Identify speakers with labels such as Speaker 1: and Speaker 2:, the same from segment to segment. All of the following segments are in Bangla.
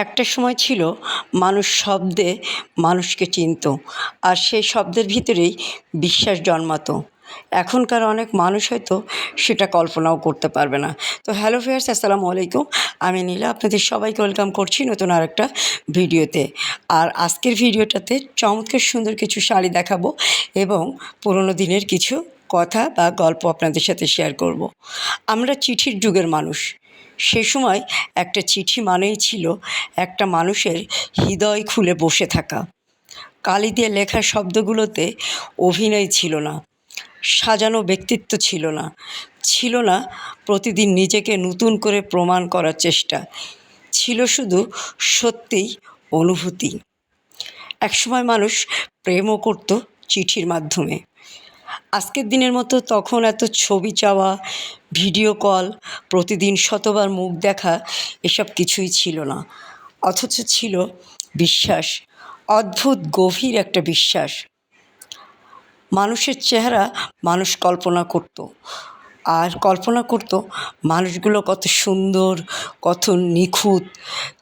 Speaker 1: একটা সময় ছিল মানুষ শব্দে মানুষকে চিনত, আর সেই শব্দের ভিতরেই বিশ্বাস জন্মাতো। এখনকার অনেক মানুষ হয়তো সেটা কল্পনাও করতে পারবে না। তো হ্যালো ভিউয়ার্স, আসসালামু আলাইকুম। আমি নীলা আপনাদের সবাইকে ওয়েলকাম করছি নতুন আরেকটা ভিডিওতে। আর আজকের ভিডিওটাতে চমৎকার সুন্দর কিছু শাড়ি দেখাবো এবং পুরোনো দিনের কিছু কথা বা গল্প আপনাদের সাথে শেয়ার করব। আমরা চিঠির যুগের মানুষ। সে সময় একটা চিঠি মানেই ছিল একটা মানুষের হৃদয় খুলে বসে থাকা। কালি দিয়ে লেখা শব্দগুলোতে অভিনয় ছিল না, সাজানো ব্যক্তিত্ব ছিল না, ছিল না প্রতিদিন নিজেকে নতুন করে প্রমাণ করার চেষ্টা, ছিল শুধু সত্যিই অনুভূতি। একসময় মানুষ প্রেমও করত চিঠির মাধ্যমে। আজকের দিনের মতো তখন এত ছবি চাওয়া, ভিডিও কল, প্রতিদিন শতবার মুখ দেখা, এসব কিছুই ছিল না। অথচ ছিল বিশ্বাস, অদ্ভুত গভীর একটা বিশ্বাস। মানুষের চেহারা মানুষ কল্পনা করত, আর কল্পনা করত মানুষগুলো কত সুন্দর, কত নিখুঁত।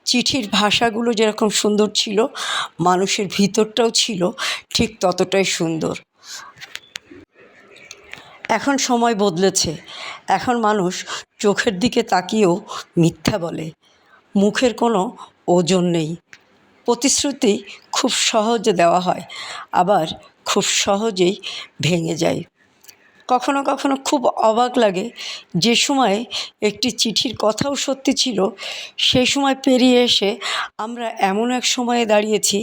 Speaker 1: চিঠির ভাষাগুলো যেরকম সুন্দর ছিল, মানুষের ভিতরটাও ছিল ঠিক ততটাই সুন্দর। এখন সময় বদলেছে। এখন মানুষ চোখের দিকে তাকিয়েও মিথ্যা বলে। মুখের কোনো ওজন নেই। প্রতিশ্রুতি খুব সহজে দেওয়া হয়, আবার খুব সহজেই ভেঙে যায়। কখনো কখনো খুব অবাক লাগে, যে সময়ে একটি চিঠির কথাও সত্যি ছিল, সেই সময় পেরিয়ে এসে আমরা এমন এক সময়ে দাঁড়িয়েছি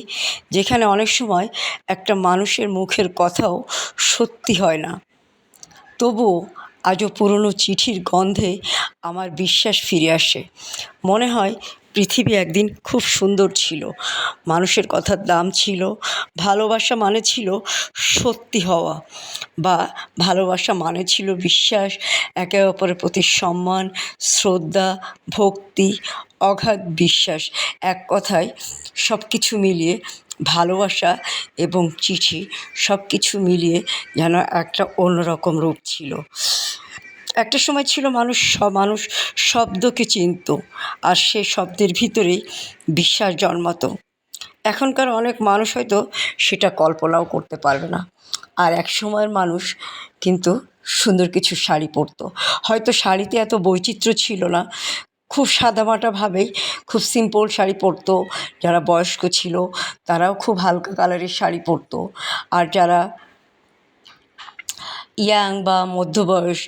Speaker 1: যেখানে অনেক সময় একটা মানুষের মুখের কথাও সত্যি হয় না। তবুও আজও পুরনো চিঠির গন্ধে আমার বিশ্বাস ফিরে আসে। মনে হয় পৃথিবী একদিন খুব সুন্দর ছিল, মানুষের কথার দাম ছিল। ভালোবাসা মানে ছিল সত্যি হওয়া, বা ভালোবাসা মানে ছিল বিশ্বাস, একে অপরের প্রতি সম্মান, শ্রদ্ধা, ভক্তি, অগাধ বিশ্বাস। এক কথায় সব কিছু মিলিয়ে ভালোবাসা এবং চিঠি সব কিছু মিলিয়ে যেন একটা অন্যরকম রূপ ছিল। একটা সময় ছিল মানুষ শব্দকে চিনত, আর সে শব্দের ভিতরেই বিশ্বাস জন্মাতো। এখনকার অনেক মানুষ হয়তো সেটা কল্পনাও করতে পারবে না। আর এক সময়ের মানুষ কিন্তু সুন্দর কিছু শাড়ি পরতো। হয়তো শাড়িতে এত বৈচিত্র্য ছিল না, খুব সাদামাটাভাবেই খুব সিম্পল শাড়ি পরতো। যারা বয়স্ক ছিল তারাও খুব হালকা কালারের শাড়ি পরতো, আর যারা ইয়াং বা মধ্যবয়স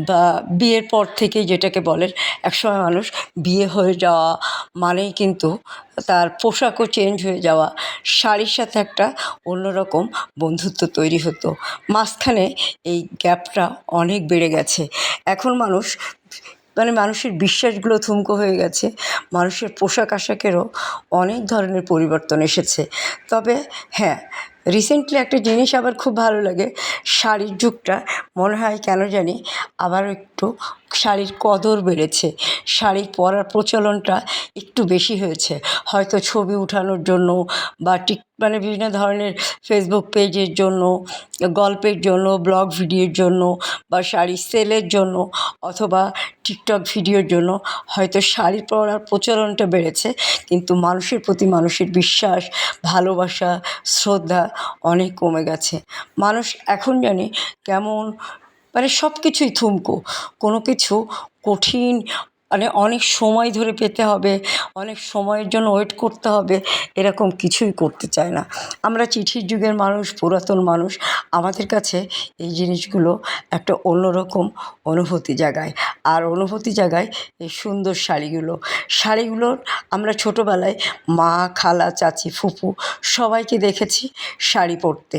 Speaker 1: বা বিয়ের পর থেকে যেটাকে বলেন, একসময় মানুষ বিয়ে হয়ে যাওয়া মানেই কিন্তু তার পোশাকও চেঞ্জ হয়ে যাওয়া, শাড়ির সাথে একটা অন্যরকম বন্ধুত্ব তৈরি হতো। মাঝখানে এই গ্যাপটা অনেক বেড়ে গেছে। এখন মানুষের বিশ্বাসগুলো থমকে হয়ে গেছে। মানুষের পোশাক আশাকেরও অনেক ধরনের পরিবর্তন এসেছে। তবে হ্যাঁ, রিসেন্টলি একটা জিনিস আবার খুব ভালো লাগে, শাড়ির যুগটা মনে হয় কেন জানি আবার একটু শাড়ির কদর বেড়েছে। শাড়ি পরার প্রচলনটা একটু বেশি হয়েছে, হয়তো ছবি উঠানোর জন্য বা বিভিন্ন ধরনের ফেসবুক পেজের জন্য, গল্পের জন্য, ব্লগ ভিডিওর জন্য, বা শাড়ি সেলের জন্য, অথবা টিকটক ভিডিওর জন্য হয়তো শাড়ি পরার প্রচলনটা বেড়েছে, কিন্তু মানুষের প্রতি মানুষের বিশ্বাস, ভালোবাসা, শ্রদ্ধা অনেক কমে গেছে। মানুষ এখন জানি কেমন, সব কিছুই থুমকো, কোনো কিছু কঠিন, অনেক সময় ধরে পেতে হবে, অনেক সময়ের জন্য ওয়েট করতে হবে, এরকম কিছুই করতে চায় না। আমরা চিঠির যুগের মানুষ, পুরাতন মানুষ, আমাদের কাছে এই জিনিসগুলো একটা অন্যরকম অনুভূতি জাগায়। আর অনুভূতি জাগায় এই সুন্দর শাড়িগুলোর আমরা ছোটোবেলায় মা, খালা, চাচি, ফুপু সবাইকে দেখেছি শাড়ি পরতে।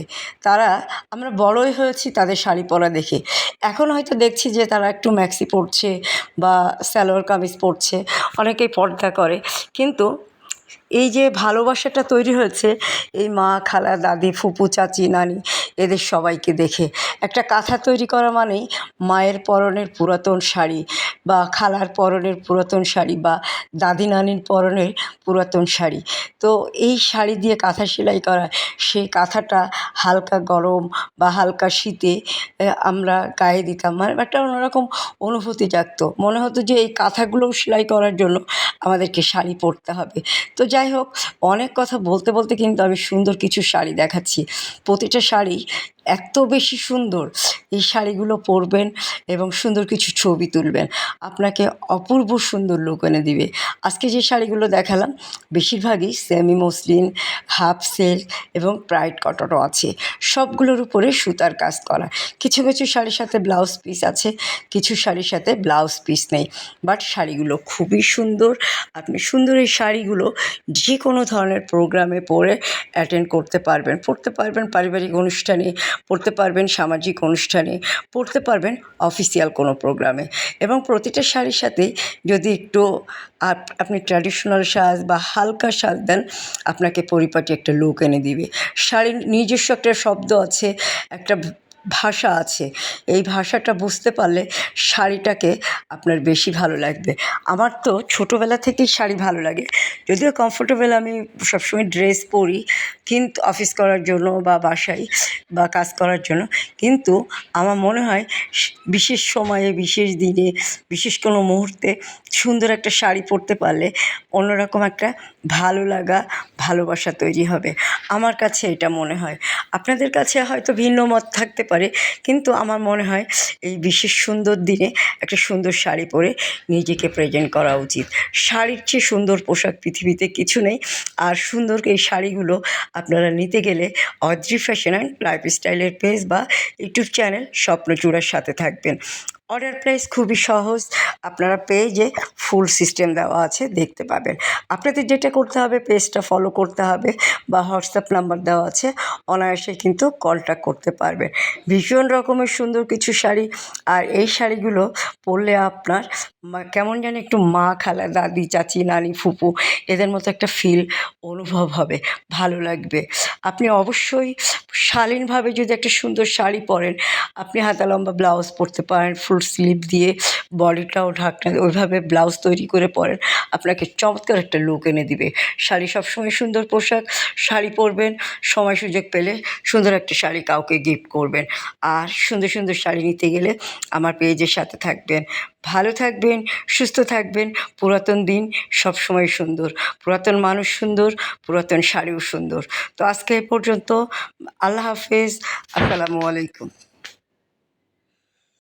Speaker 1: আমরা বড়ই হয়েছি তাদের শাড়ি পরা দেখে। এখন হয়তো দেখছি যে তারা একটু ম্যাক্সি পরছে বা সালোয়ার কামিজ পরছে, অনেকেই পর্দা করে, কিন্তু এই যে ভালোবাসাটা তৈরি হয়েছে এই মা, খালা, দাদি, ফুপু, চাচি, নানি, এদের সবাইকে দেখে। একটা কাঁথা তৈরি করা মানেই মায়ের পরনের পুরাতন শাড়ি বা খালার পরনের পুরাতন শাড়ি বা দাদি নানির পরনের পুরাতন শাড়ি। তো এই শাড়ি দিয়ে কাঁথা সেলাই করা, সেই কাঁথাটা হালকা গরম বা হালকা শীতে আমরা গায়ে দিতাম, মানে একটা অন্যরকম অনুভূতি জাগতো। মনে হতো যে এই কাঁথাগুলোও সেলাই করার জন্য আমাদেরকে শাড়ি পরতে হবে। তো যাই হোক, অনেক কথা বলতে বলতে কিন্তু আমি সুন্দর কিছু শাড়ি দেখাচ্ছি। প্রতিটা শাড়ি এত বেশি সুন্দর, এই শাড়িগুলো পরবেন এবং সুন্দর কিছু ছবি তুলবেন, আপনাকে অপূর্ব সুন্দর লুক এনে দিবে। আজকে যে শাড়িগুলো দেখালাম বেশিরভাগই সেমি মসলিন, হাফ সিল্ক এবং ব্রাইট কটনও আছে। সবগুলোর উপরে সুতার কাজ করা। কিছু কিছু শাড়ির সাথে ব্লাউজ পিস আছে, কিছু শাড়ির সাথে ব্লাউজ পিস নেই, বাট শাড়িগুলো খুবই সুন্দর। আপনি সুন্দর এই শাড়িগুলো যে কোনো ধরনের প্রোগ্রামে পরে অ্যাটেন্ড করতে পারবেন, পরতে পারবেন পারিবারিক অনুষ্ঠানে, পরতে পারবেন সামাজিক অনুষ্ঠানে, পরতে পারবেন অফিসিয়াল কোনো প্রোগ্রামে। এবং প্রতিটা শাড়ির সাথেই যদি একটু আপনি ট্র্যাডিশনাল সাজ বা হালকা সাজ দেন, আপনাকে পরিপাটি একটা লুক এনে দিবে। শাড়ির নিজস্ব একটা শব্দ আছে, একটা ভাষা আছে। এই ভাষাটা বুঝতে পারলে শাড়িটাকে আপনার বেশি ভালো লাগবে। আমার তো ছোটোবেলা থেকেই শাড়ি ভালো লাগে, যদিও কমফোর্টেবল আমি সবসময় ড্রেস পরি, কিন্তু অফিস করার জন্য বা বাসায় বা কাজ করার জন্য। কিন্তু আমার মনে হয় বিশেষ সময়ে, বিশেষ দিনে, বিশেষ কোনো মুহূর্তে সুন্দর একটা শাড়ি পরতে পারলে অন্যরকম একটা ভালো লাগা, ভালোবাসা তৈরি হবে। আমার কাছে এটা মনে হয়। আপনাদের কাছে হয়তো ভিন্ন মত থাকতে পারে, কিন্তু আমার মনে হয় এই বিশেষ সুন্দর দিনে একটা সুন্দর শাড়ি পরে নিজেকে প্রেজেন্ট করা উচিত। শাড়ির চেয়ে সুন্দর পোশাক পৃথিবীতে কিছু নেই। আর সুন্দর এই শাড়িগুলো আপনারা নিতে গেলে অদ্রি ফ্যাশন অ্যান্ড লাইফস্টাইলের পেজ বা ইউটিউব চ্যানেল স্বপ্নচূড়ার সাথে থাকবেন। অর্ডার প্রাইস খুবই সহজ, আপনারা পেজে ফুল সিস্টেম দেওয়া আছে, দেখতে পাবেন। আপনাদের যেটা করতে হবে, পেজটা ফলো করতে হবে বা হোয়াটসঅ্যাপ নাম্বার দেওয়া আছে, অনায়াসে কিন্তু কন্ট্যাক্ট করতে পারবেন। ভীষণ রকমের সুন্দর কিছু শাড়ি, আর এই শাড়িগুলো পরলে আপনার কেমন যেন একটু মা, খালা, দাদি, চাচি, নানি, ফুপু এদের মতো একটা ফিল অনুভব হবে, ভালো লাগবে। আপনি অবশ্যই শালীনভাবে যদি একটা সুন্দর শাড়ি পরেন, আপনি হাতা লম্বা ব্লাউজ পরতে পারেন ফুল স্লিভ দিয়ে, বডিটাও ঢাকনা ওইভাবে ব্লাউজ তৈরি করে পরেন, আপনাকে চমৎকার একটা লুক এনে দিবে। শাড়ি সবসময় সুন্দর পোশাক, শাড়ি পরবেন, সময় সুযোগ পেলে সুন্দর একটা শাড়ি কাউকে গিফট করবেন। আর সুন্দর সুন্দর শাড়ি নিতে গেলে আমার পেজের সাথে থাকবেন। ভালো থাকবেন, সুস্থ থাকবেন। পুরাতন দিন সবসময় সুন্দর, পুরাতন মানুষ সুন্দর, পুরাতন শাড়িও সুন্দর। তো আজকে এ পর্যন্ত। আল্লাহ হাফেজ, আসসালামু আলাইকুম।